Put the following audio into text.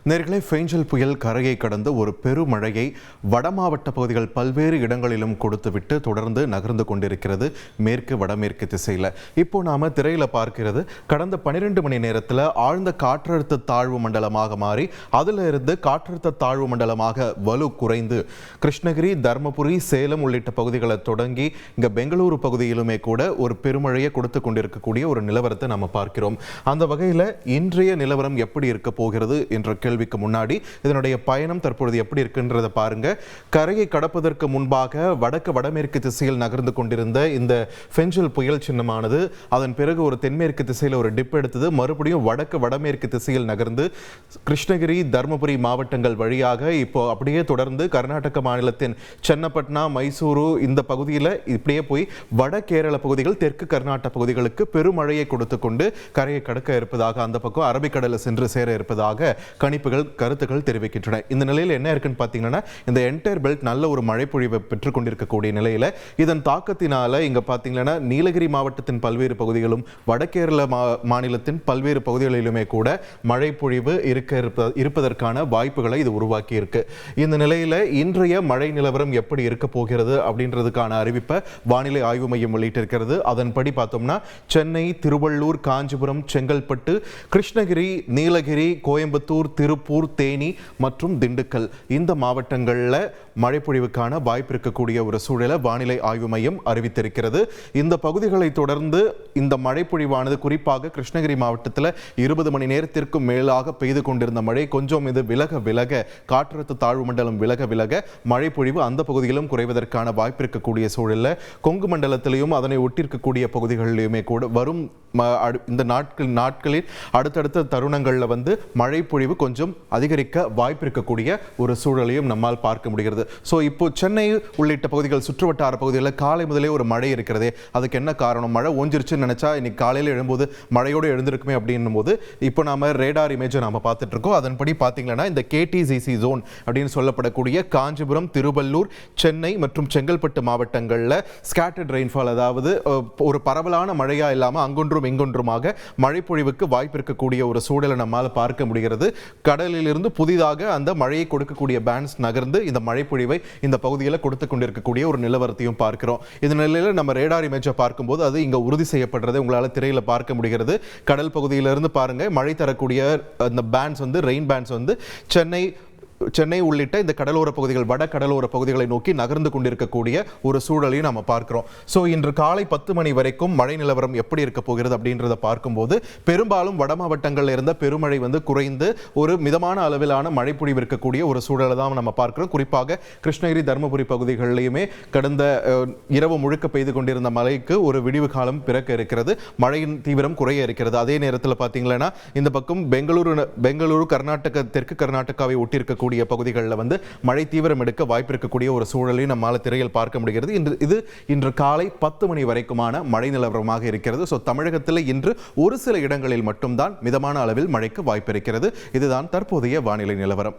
நேர்களே, ஃபேஞ்சல் புயல் கரையை கடந்து ஒரு பெருமழையை வடமாவட்ட பகுதிகள் பல்வேறு இடங்களிலும் கொடுத்துவிட்டு தொடர்ந்து நகர்ந்து கொண்டிருக்கிறது மேற்கு வடமேற்கு திசையில். இப்போ நாம திரையில பார்க்கிறது கடந்த 12 மணி நேரத்தில் ஆழ்ந்த காற்றழுத்த தாழ்வு மண்டலமாக மாறி அதில் இருந்து காற்றழுத்த தாழ்வு மண்டலமாக வலு குறைந்து கிருஷ்ணகிரி, தர்மபுரி, சேலம் உள்ளிட்ட பகுதிகளை தொடங்கி இங்க பெங்களூரு பகுதியிலுமே கூட ஒரு பெருமழையை கொடுத்து கொண்டிருக்கக்கூடிய ஒரு நிலவரத்தை நம்ம பார்க்கிறோம். அந்த வகையில் இன்றைய நிலவரம் எப்படி இருக்க போகிறது என்ற கேள்விக்கு முன்னாடி இதனுடைய பயணம் தற்பொழுது எப்படி இருக்குன்றத பாருங்க. கரையை கடப்பதற்கு முன்பாக வடமேற்கு திசையில் நகர்ந்து கொண்டிருந்த இந்த ஃபெஞ்சல் புயல் சின்னமானது அதன் பிறகு ஒரு தென்மேற்கு திசையில் ஒரு டிப் எடுத்தது. மறுபடியும் வடமேற்கு திசையில் நகர்ந்து கிருஷ்ணகிரி, தர்மபுரி மாவட்டங்கள் வழியாக இப்போ அப்படியே தொடர்ந்து கர்நாடக மாநிலத்தின் சென்னப்பட்னா, மைசூரு இந்த பகுதியில் இப்படியே போய் வட கேரள பகுதிகள், தெற்கு கர்நாடக பகுதிகளுக்கு பெருமழையை கொடுத்து கொண்டு கரையை கடக்க இருப்பதாக, அந்த பக்கம் அரபிக்கடலில் சென்று சேர இருப்பதாக கணிப்புகள், கருத்துக்கள் தெரிவிக்கின்றன. இந்த நிலையில் என்ன இருக்குன்னு பார்த்தீங்கன்னா, இந்த என்டையர் பெல்ட் நல்ல ஒரு மழை பொழிவை பெற்றுக் கொண்டிருக்கக்கூடிய நிலையில் இதன் தாக்கத்தினால இங்க பார்த்தீங்கன்னா நீலகிரி மாவட்டத்தின் பல்வேறு பகுதிகளும் வடகேரள மாநிலத்தின் பல்வேறு பகுதிகளிலுமே கூட மழை பொழிவு இருப்பதற்கான வாய்ப்புகளை இது உருவாக்கி இருக்கு. இந்த நிலையில் இன்றைய மழை நிலவரம் எப்படி இருக்க போகிறது அப்படின்றதுக்கான அறிவிப்பை வானிலை ஆய்வு மையம் வெளியிட்டிருக்கிறது. அதன்படி பார்த்தோம்னா சென்னை, திருவள்ளூர், காஞ்சிபுரம், செங்கல்பட்டு, கிருஷ்ணகிரி, நீலகிரி, கோயம்புத்தூர், திருப்பூர், தேனி மற்றும் திண்டுக்கல் இந்த மாவட்டங்களில் மழைப்பொழிவுக்கான வாய்ப்பு இருக்கக்கூடிய ஒரு சூழலை வானிலை ஆய்வு மையம் அறிவித்திருக்கிறது. இந்த பகுதிகளை தொடர்ந்து இந்த மழைப்பொழிவானது குறிப்பாக கிருஷ்ணகிரி மாவட்டத்தில் 20 மணி நேரத்திற்கு மேலாக பெய்து கொண்டிருந்த மழை கொஞ்சம் இது விலக காற்றழுத்த தாழ்வு மண்டலம் விலக மழைப்பொழிவு அந்த பகுதியிலும் குறைவதற்கான வாய்ப்பு இருக்கக்கூடிய சூழலில் கொங்கு மண்டலத்திலையும் அதனை ஒட்டியிருக்கக்கூடிய பகுதிகளிலுமே கூட வரும் இந்த நாட்களில் அடுத்தடுத்த தருணங்களில் மழை பொழிவு கொஞ்சம் அதிகரிக்க வாய்ப்பு இருக்கக்கூடிய ஒரு சூழலையும் நம்மால் பார்க்க முடிகிறது. ஸோ இப்போ சென்னை உள்ளிட்ட பகுதிகள், சுற்றுவட்டார பகுதிகளில் காலை முதலே ஒரு மழை இருக்கிறதே, அதுக்கு என்ன காரணம்? மழை ஓஞ்சிருச்சுன்னு நினைச்சா இன்னைக்கு காலையில் எழும்போது மழையோடு எழுந்திருக்குமே அப்படின்னும் போது இப்போ நாம ரேடார் இமேஜை நாம பார்த்துட்டு இருக்கோம். அதன்படி பார்த்தீங்கன்னா இந்த கேடிசிசி ஜோன் அப்படின்னு சொல்லப்படக்கூடிய காஞ்சிபுரம், திருவள்ளூர், சென்னை மற்றும் செங்கல்பட்டு மாவட்டங்களில் ஸ்கேட்டர்ட் ரெயின்ஃபால், அதாவது ஒரு பரவலான மழையா இல்லாமல் அங்கொன்றும் இங்கொன்றுமாக மழைப்பொழிவுக்கு வாய்ப்பு இருக்கக்கூடிய ஒரு சூழலை நம்மால் பார்க்க முடிகிறது. கடலில் இருந்து புதிதாக அந்த மழையை கொடுக்கக்கூடிய பேண்ட்ஸ் நகர்ந்து இந்த மழைப்பொழிவை இந்த பகுதியில் கொடுத்து கொண்டிருக்கக்கூடிய ஒரு நிலவரத்தையும் பார்க்கிறோம். இந்த நிலையில் நம்ம ரேடார் இமேஜை பார்க்கும்போது அது இங்க உறுதி செய்யப்படுறது உங்களால் திரையில பார்க்க முடிகிறது. கடல் பகுதியிலிருந்து பாருங்க, மழை தரக்கூடிய அந்த பேண்ட்ஸ் ரெயின் பேண்ட்ஸ் சென்னை உள்ளிட்ட இந்த கடலோர பகுதிகள், வட கடலோர பகுதிகளை நோக்கி நகர்ந்து கொண்டிருக்கக்கூடிய ஒரு சூழலையும் நம்ம பார்க்கிறோம். ஸோ இன்று காலை 10 மணி வரைக்கும் மழை நிலவரம் எப்படி இருக்க போகிறது அப்படின்றத பார்க்கும்போது பெரும்பாலும் வட மாவட்டங்களில் இருந்த பெருமழை குறைந்து ஒரு மிதமான அளவிலான மழை பொழிவு இருக்கக்கூடிய ஒரு சூழலை தான் நம்ம பார்க்கிறோம். குறிப்பாக கிருஷ்ணகிரி, தர்மபுரி பகுதிகளிலுமே கடந்த இரவு முழுக்க பெய்து கொண்டிருந்த மழைக்கு ஒரு விடிவு காலம் பிறக்க இருக்கிறது. மழையின் தீவிரம் குறைய இருக்கிறது. அதே நேரத்தில் பார்த்தீங்கன்னா இந்த பக்கம் பெங்களூரு, கர்நாடக, தெற்கு கர்நாடகாவை ஒட்டியிருக்கக்கூடிய பகுதிகளில் மழை தீவிரம் எடுக்க வாய்ப்பு இருக்கக்கூடிய ஒரு சூழலை நம்மால் திரையில் பார்க்க முடிகிறது. இது இன்று காலை 10 மணி வரைக்குமான மழை நிலவரமாக இருக்கிறது. ஸோ தமிழகத்தில் இன்று ஒரு சில இடங்களில் மட்டும்தான் மிதமான அளவில் மழைக்கு வாய்ப்பு இருக்கிறது. இதுதான் தற்போதைய வானிலை நிலவரம்.